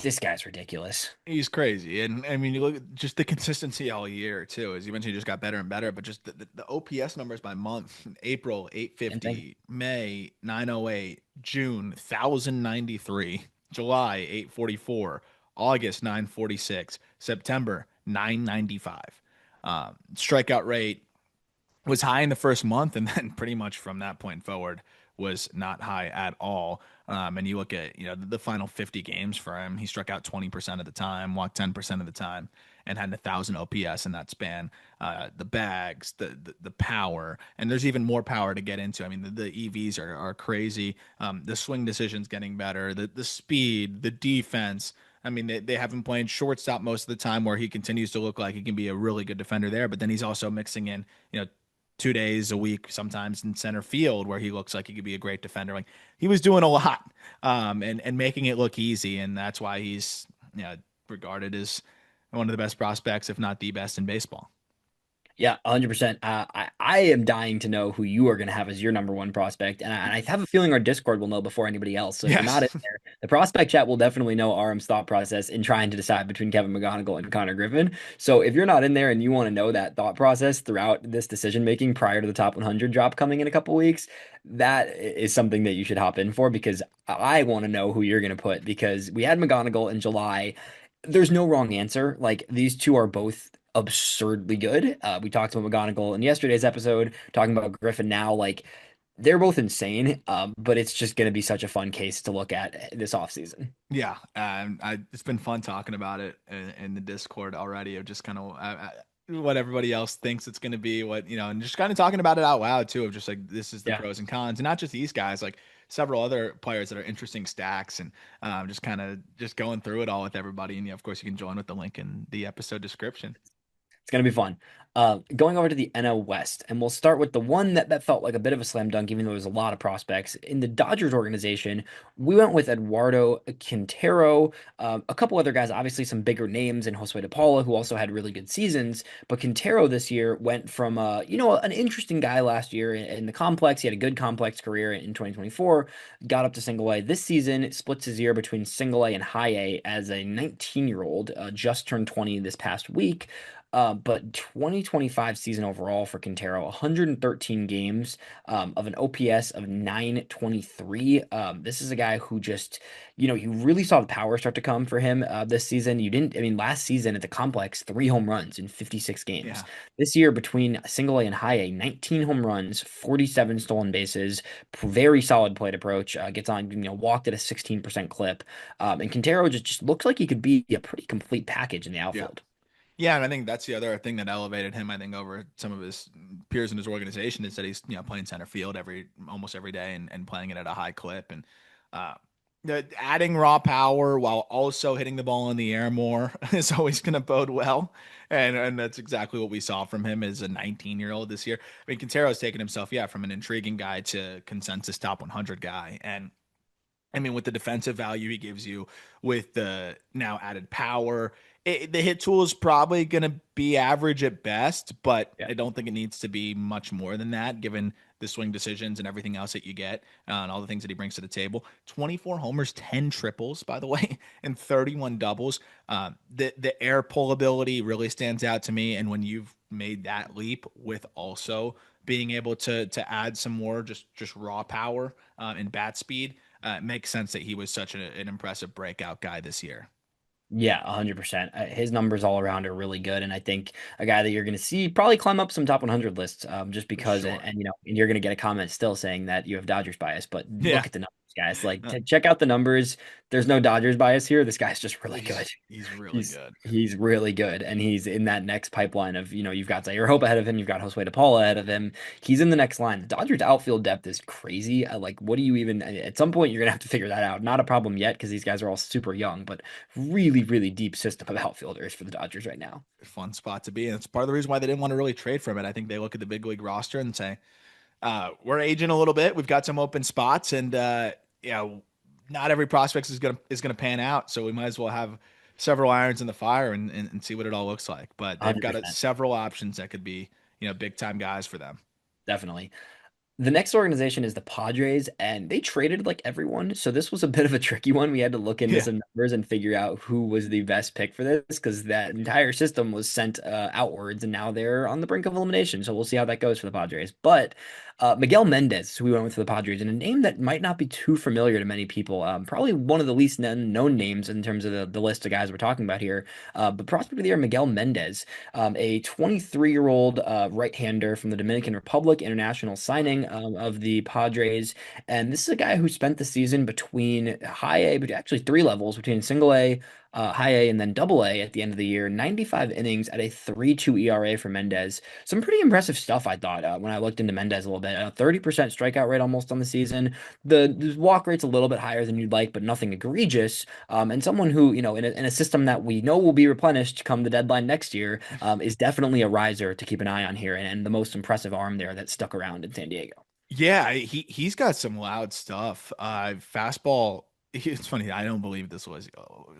Speaker 2: this guy's ridiculous.
Speaker 1: He's crazy. And I mean, you look at just the consistency all year, too. As you mentioned, he just got better and better. But just the OPS numbers by month: April,
Speaker 2: Same thing.
Speaker 1: 850, May, 908, June, 1093, July, 844, August, 946, September, 995. Strikeout rate was high in the first month, and then pretty much from that point forward was not high at all. And you look at the final 50 games for him, he struck out 20% of the time, walked 10% of the time, and had 1,000 OPS in that span. The bags, the power, and there's even more power to get into. I mean, the EVs are crazy. The swing decisions getting better. The speed, the defense. I mean, they have him playing shortstop most of the time, where he continues to look like he can be a really good defender there. But then he's also mixing in, 2 days a week, sometimes in center field, where he looks like he could be a great defender. Like he was doing a lot, and making it look easy, and that's why he's regarded as one of the best prospects, if not the best in baseball.
Speaker 2: Yeah, 100%. I am dying to know who you are going to have as your number one prospect. And I have a feeling our Discord will know before anybody else. So if you're not in
Speaker 1: Yes.
Speaker 2: there, the prospect chat will definitely know RM's thought process in trying to decide between Kevin McGonigal and Konnor Griffin. So if you're not in there and you want to know that thought process throughout this decision making prior to the top 100 drop coming in a couple weeks, that is something that you should hop in for because I want to know who you're going to put because we had McGonigal in July. There's no wrong answer. Like these two are both absurdly good. We talked about McGonagall in yesterday's episode, talking about Griffin now. Like they're both insane, but it's just going to be such a fun case to look at this offseason.
Speaker 1: Yeah, it's been fun talking about it in the Discord already of just kind of what everybody else thinks it's going to be, what, and just kind of talking about it out loud too, of just like, this is the
Speaker 2: Yeah.
Speaker 1: pros and cons, and not just these guys, like several other players that are interesting stacks, and just kind of just going through it all with everybody. And yeah, of course, you can join with the link in the episode description.
Speaker 2: It's going to be fun. Going over to the NL West, and we'll start with the one that felt like a bit of a slam dunk, even though there's a lot of prospects. In the Dodgers organization, we went with Eduardo Quintero, a couple other guys, obviously some bigger names, and Josue De Paula, who also had really good seasons. But Quintero this year went from, an interesting guy last year in the complex. He had a good complex career in 2024, got up to single A. This season, splits his year between single A and high A as a 19-year-old, just turned 20 this past week. But 2025 season overall for Quintero, 113 games, of an OPS of 923. This is a guy who just, you really saw the power start to come for him this season. You didn't, I mean, last season at the complex, 3 home runs in 56 games.
Speaker 1: Yeah.
Speaker 2: This year, between single A and high A, 19 home runs, 47 stolen bases, very solid plate approach, gets on, walked at a 16% clip. And Quintero just looks like he could be a pretty complete package in the
Speaker 1: Yeah.
Speaker 2: outfield.
Speaker 1: Yeah, and I think that's the other thing that elevated him, I think, over some of his peers in his organization, is that he's, playing center field almost every day, and playing it at a high clip, and uh adding raw power while also hitting the ball in the air more is always going to bode well. And that's exactly what we saw from him as a 19-year-old this year. I mean, Quintero's taken himself, yeah, from an intriguing guy to consensus top 100 guy. And I mean, with the defensive value he gives you, with the now added power, the hit tool is probably going to be average at best, but
Speaker 2: Yeah.
Speaker 1: I don't think it needs to be much more than that, given the swing decisions and everything else that you get, and all the things that he brings to the table. 24 homers, 10 triples, by the way, and 31 doubles. The air pull ability really stands out to me, and when you've made that leap with also being able to add some more just raw power and bat speed, it makes sense that he was such an impressive breakout guy this year.
Speaker 2: Yeah, 100%. His numbers all around are really good, and I think a guy that you're going to see probably climb up some top 100 lists, just
Speaker 1: For
Speaker 2: because,
Speaker 1: sure.
Speaker 2: and you're going to get a comment still saying that you have Dodgers bias, but
Speaker 1: Yeah.
Speaker 2: look at the numbers, guys. Like,
Speaker 1: Uh,
Speaker 2: check out the numbers. There's no Dodgers bias here. This guy's just really good.
Speaker 1: he's really
Speaker 2: He's
Speaker 1: good.
Speaker 2: he's really good, and he's in that next pipeline of, you've got Zaire Hope ahead of him, you've got Josue De Paula ahead of him. He's in the next line. The Dodgers outfield depth is crazy. Like, what do you even? At some point, you're gonna have to figure that out. Not a problem yet because these guys are all super young, but really, really deep system of outfielders for the Dodgers right now.
Speaker 1: Fun spot to be. And it's part of the reason why they didn't want to really trade for him. I think they look at the big league roster and say, we're aging a little bit. We've got some open spots, and not every prospect is gonna pan out. So we might as well have several irons in the fire, and see what it all looks like. But they've got
Speaker 2: 100%,
Speaker 1: several options that could be, big time guys for them.
Speaker 2: definitely. The next organization is the Padres, and they traded like everyone. So this was a bit of a tricky one. We had to look into
Speaker 1: Yeah.
Speaker 2: some numbers and figure out who was the best pick for this because that entire system was sent outwards, and now they're on the brink of elimination. So we'll see how that goes for the Padres. But Miguel Mendez, who we went with for the Padres, and a name that might not be too familiar to many people. Probably one of the least known names in terms of the list of guys we're talking about here. But prospect of the year, Miguel Mendez, a 23-year-old right-hander from the Dominican Republic, international signing of the Padres. And this is a guy who spent the season between high A, but actually three levels between single A, high A, and then double A at the end of the year. 95 innings at a 3.2 ERA for Mendez. Some pretty impressive stuff, I thought, when I looked into Mendez a little bit. 30% strikeout rate almost on the season. The walk rate's a little bit higher than you'd like, but nothing egregious. And someone who, in a system that we know will be replenished come the deadline next year, is definitely a riser to keep an eye on here, and the most impressive arm there that stuck around in San Diego.
Speaker 1: Yeah, he's got some loud stuff. Fastball it's funny. I don't believe this was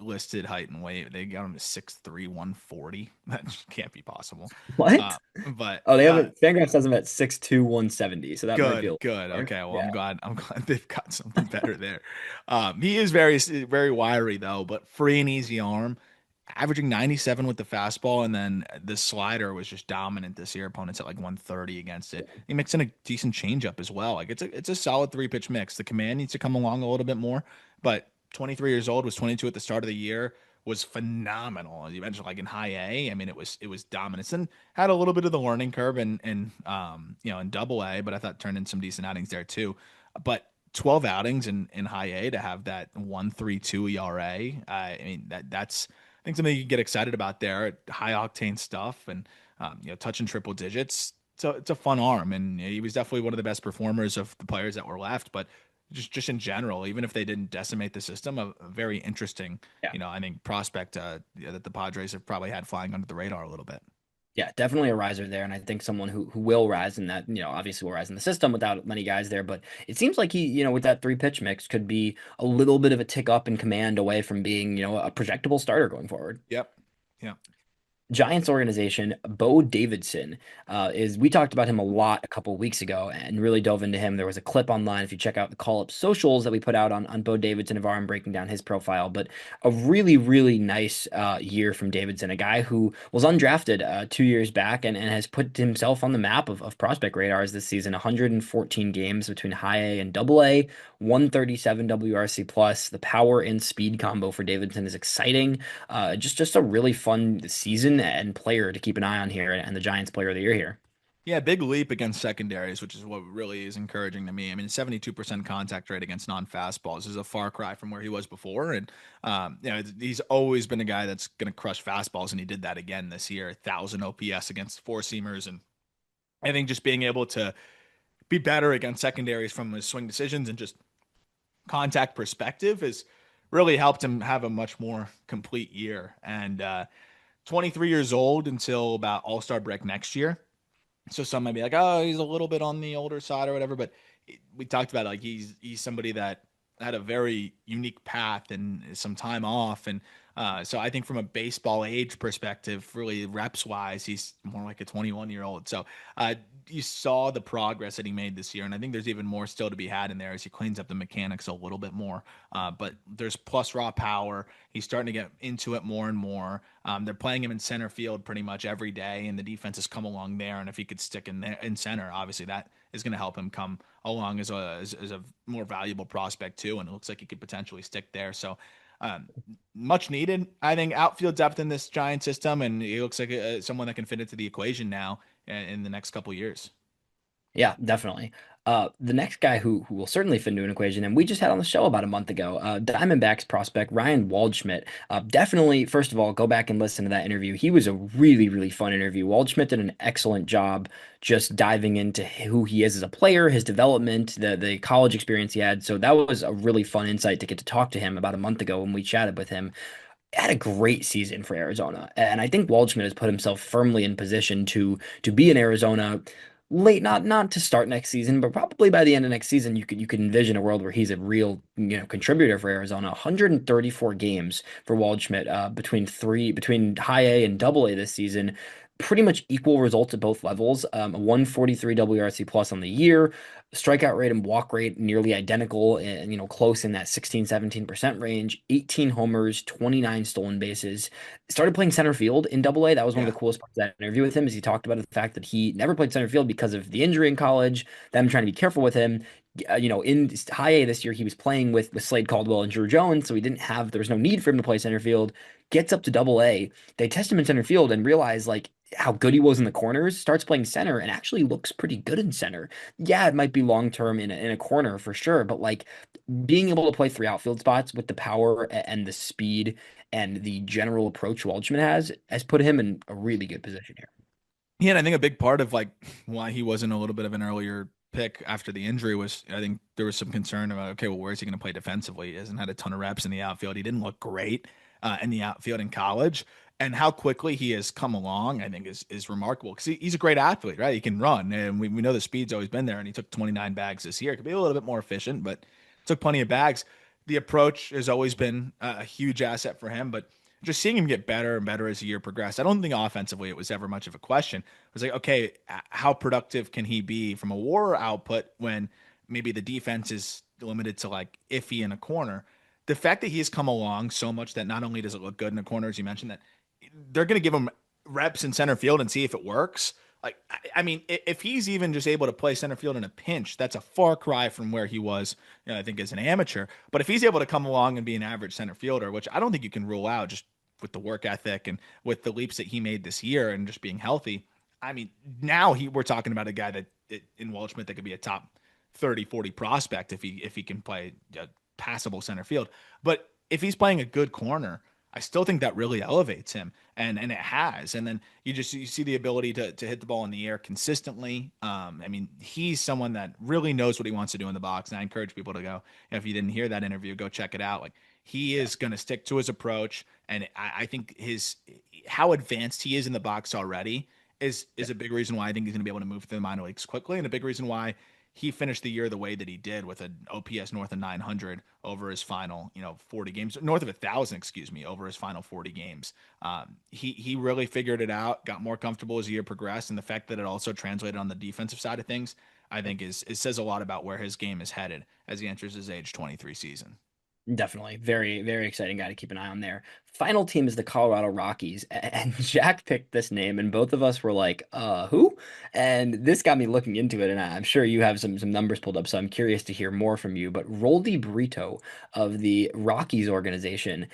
Speaker 1: listed height and weight. They got him to 6'3", 140. That just can't be possible.
Speaker 2: What?
Speaker 1: But
Speaker 2: Oh, they have it. Fangraphs has him at 6'2", 170. So that might be a
Speaker 1: good,
Speaker 2: little
Speaker 1: good.
Speaker 2: more.
Speaker 1: Okay, well,
Speaker 2: Yeah.
Speaker 1: I'm glad they've got something better there. He is very wiry though, but free and easy arm, averaging 97 with the fastball, and then the slider was just dominant this year. Opponents at like 130 against it. He mixed in a decent changeup as well. Like it's a solid three pitch mix. The command needs to come along a little bit more, but 23 years old, was 22 at the start of the year, was phenomenal. As you mentioned, like in high A, I mean, it was dominance, and had a little bit of the learning curve in double A, but I thought turned in some decent outings there too. But 12 outings in high A to have that 1.32 ERA, I mean that's I think something you can get excited about there. High octane stuff and touching triple digits. So it's a fun arm, and he was definitely one of the best performers of the players that were left. But just in general, even if they didn't decimate the system, a very interesting,
Speaker 2: Yeah.
Speaker 1: I think prospect that the Padres have probably had flying under the radar a little bit.
Speaker 2: Yeah, definitely a riser there. And I think someone who will rise in that, obviously will rise in the system without many guys there. But it seems like he, with that three pitch mix could be a little bit of a tick up in command away from being, a projectable starter going forward.
Speaker 1: Yep. Yep.
Speaker 2: Giants organization, Bo Davidson, we talked about him a lot a couple of weeks ago and really dove into him. There was a clip online if you check out the call up socials that we put out on Bo Davidson of Arm breaking down his profile. But a really, really nice year from Davidson, a guy who was undrafted 2 years back and has put himself on the map of prospect radars this season. 114 games between high A and double A, 137 WRC plus. The power and speed combo for Davidson is exciting. Just a really fun season and player to keep an eye on here, and the Giants player of the year here.
Speaker 1: Yeah, big leap against secondaries, which is what really is encouraging to me. I mean, 72% contact rate against non-fastballs is a far cry from where he was before. And, he's always been a guy that's going to crush fastballs, and he did that again this year. 1,000 OPS against four-seamers. And I think just being able to be better against secondaries from his swing decisions and just contact perspective has really helped him have a much more complete year. And 23 years old until about All-Star break next year. So some might be like, oh, he's a little bit on the older side or whatever. But we talked about like he's somebody that had a very unique path and some time off. And so I think from a baseball age perspective, really reps wise, he's more like a 21-year-old. So you saw the progress that he made this year. And I think there's even more still to be had in there as he cleans up the mechanics a little bit more. But there's plus raw power. He's starting to get into it more and more. They're playing him in center field pretty much every day, and the defense has come along there. And if he could stick in there in center, obviously that is going to help him come along as a more valuable prospect too. And it looks like he could potentially stick there. So much needed, I think, outfield depth in this Giant system, and he looks like someone that can fit into the equation now in the next couple years.
Speaker 2: Yeah, definitely. The next guy who will certainly fit into an equation, and we just had on the show about a month ago, Diamondbacks prospect Ryan Waldschmidt. Definitely, first of all, go back and listen to that interview. He was a really, really fun interview. Waldschmidt did an excellent job just diving into who he is as a player, his development, the college experience he had. So that was a really fun insight to get to talk to him about a month ago when we chatted with him. Had a great season for Arizona, and I think Waldschmidt has put himself firmly in position to be in Arizona late, not to start next season, but probably by the end of next season, you could envision a world where he's a real contributor for Arizona. 134 games for Waldschmidt between high A and double A this season. Pretty much equal results at both levels. A 143 WRC plus on the year, strikeout rate and walk rate nearly identical and close in that 16-17% range. 18 homers, 29 stolen bases. Started playing center field in double A. That was one of
Speaker 1: Yeah.
Speaker 2: the coolest parts of that interview with him, is he talked about the fact that he never played center field because of the injury in college, them trying to be careful with him. In high A this year, he was playing with Slade Caldwell and Drew Jones, so there was no need for him to play center field. Gets up to double A. They test him in center field and realize like how good he was in the corners, starts playing center and actually looks pretty good in center. Yeah, it might be long term in a corner for sure, but like being able to play three outfield spots with the power and the speed and the general approach Waldschmidt has put him in a really good position here.
Speaker 1: Yeah, and I think a big part of like why he wasn't a little bit of an earlier pick after the injury was I think there was some concern about, okay, well, where is he going to play defensively? He hasn't had a ton of reps in the outfield. He didn't look great in the outfield in college. And how quickly he has come along, I think, is remarkable because he's a great athlete, right? He can run, and we know the speed's always been there. And he took 29 bags this year. Could be a little bit more efficient, but took plenty of bags. the approach has always been a huge asset for him, but just seeing him get better and better as the year progressed, I don't think offensively it was ever much of a question. It was like, okay, how productive can he be from a WAR output when maybe the defense is limited to like iffy in a corner? The fact that he's come along so much that not only does it look good in a corner, as you mentioned, that they're going to give him reps in center field and see if it works. Like, I mean, if he's even just able to play center field in a pinch, that's a far cry from where he was, I think, as an amateur. But if he's able to come along and be an average center fielder, which I don't think you can rule out just with the work ethic and with the leaps that he made this year and just being healthy, I mean, now we're talking about a guy that in Waldschmidt that could be a top 30, 40 prospect if he can play passable center field. But if he's playing a good corner, I still think that really elevates him, and it has. And then you see the ability to hit the ball in the air consistently. I mean, he's someone that really knows what he wants to do in the box, and I encourage people to go. If you didn't hear that interview, go check it out. Like he is going to stick to his approach, and I think his how advanced he is in the box already is a big reason why I think he's going to be able to move through the minor leagues quickly, and a big reason why he finished the year the way that he did with an OPS north of 900 over his final, 40 games, north of 1,000, excuse me, over his final 40 games. He really figured it out, got more comfortable as the year progressed, and the fact that it also translated on the defensive side of things, I think it says a lot about where his game is headed as he enters his age 23 season.
Speaker 2: Definitely. Very, very exciting guy to keep an eye on there. Final team is the Colorado Rockies. And Jack picked this name, and both of us were like, who? And this got me looking into it. And I'm sure you have some numbers pulled up, so I'm curious to hear more from you. But Roldy Brito of the Rockies organization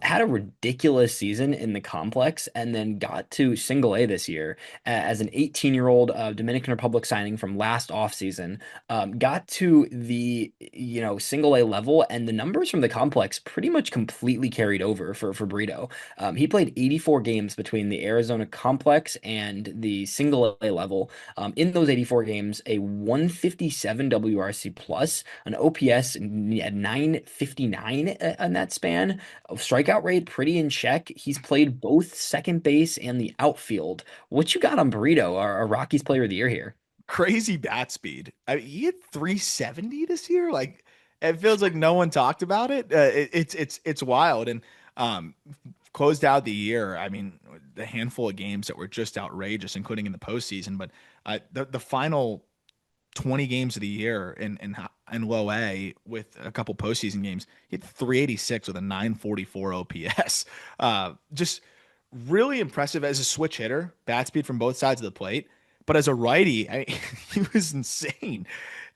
Speaker 2: had a ridiculous season in the complex and then got to single A this year as an 18-year-old Dominican Republic signing from last offseason. Got to the single A level, and the numbers from the complex pretty much completely carried over for Brito. He played 84 games between the Arizona complex and the single A level. In those 84 games, a 157 WRC plus, an OPS at 959 in that span, a strikeout rate pretty in check. He's played both second base and the outfield. What you got on Burrito, our Rockies player of the year here?
Speaker 1: Crazy bat speed. I mean, he hit 370 this year. Like it feels like no one talked about it. It's wild. And um, closed out the year. I mean, the handful of games that were just outrageous, including in the postseason. But the final 20 games of the year in low A with a couple postseason games, he hit 386 with a 944 OPS. Just really impressive as a switch hitter, bat speed from both sides of the plate. But as a righty, he was insane.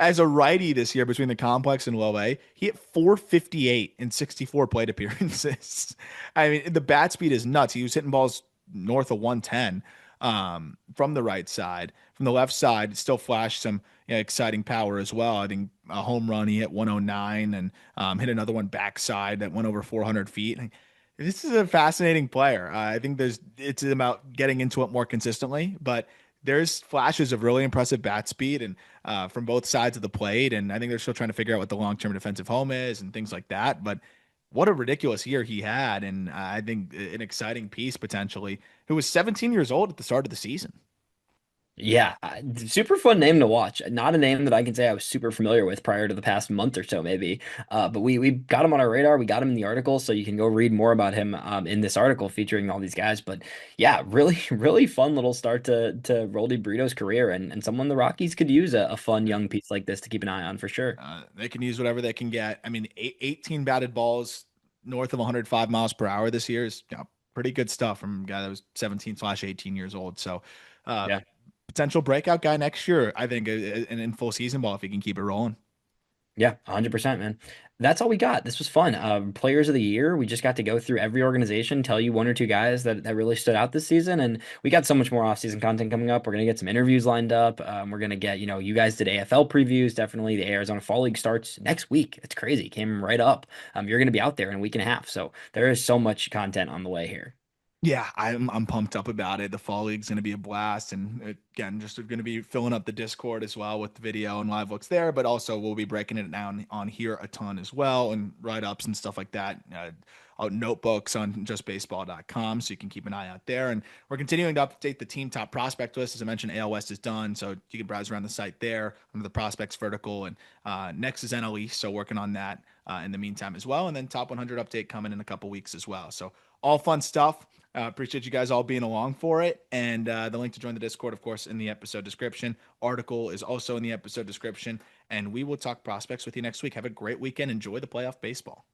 Speaker 1: As a righty this year between the complex and low A, he hit 458 in 64 plate appearances. I mean, the bat speed is nuts. He was hitting balls north of 110 from the right side. From the left side, still flashed some exciting power as well. I think a home run, he hit 109 and hit another one backside that went over 400 feet. This is a fascinating player. I think it's about getting into it more consistently, but there's flashes of really impressive bat speed and from both sides of the plate. And I think they're still trying to figure out what the long-term defensive home is and things like that. But what a ridiculous year he had. And I think an exciting piece potentially, who was 17 years old at the start of the season.
Speaker 2: Yeah, super fun name to watch. Not a name that I can say I was super familiar with prior to the past month or so, maybe. But we got him on our radar. We got him in the article, so you can go read more about him in this article featuring all these guys. But yeah, really, really fun little start to Roldy Brito's career, and someone the Rockies could use a fun young piece like this to keep an eye on for sure.
Speaker 1: They can use whatever they can get. I mean, 18 batted balls north of 105 miles per hour this year is pretty good stuff from a guy that was 17/18 years old. So, uh,
Speaker 2: Yeah.
Speaker 1: potential breakout guy next year, I think, and in full season ball if he can keep it rolling.
Speaker 2: Yeah, 100%, man. That's all we got. This was fun. Players of the year. We just got to go through every organization, tell you one or two guys that really stood out this season. And we got so much more off-season content coming up. We're going to get some interviews lined up. We're going to get, you guys did AFL previews. Definitely the Arizona Fall League starts next week. It's crazy. Came right up. You're going to be out there in a week and a half. So there is so much content on the way here.
Speaker 1: Yeah, I'm pumped up about it. The fall league's going to be a blast, and again, just going to be filling up the Discord as well with video and live looks there. But also, we'll be breaking it down on here a ton as well, and write ups and stuff like that. Notebooks on justbaseball.com, so you can keep an eye out there. And we're continuing to update the team top prospect list. As I mentioned, AL West is done, so you can browse around the site there under the prospects vertical. And next is NL East, so working on that in the meantime as well. And then top 100 update coming in a couple weeks as well. So all fun stuff. Appreciate you guys all being along for it. And the link to join the Discord, of course, in the episode description. Article is also in the episode description. And we will talk prospects with you next week. Have a great weekend. Enjoy the playoff baseball.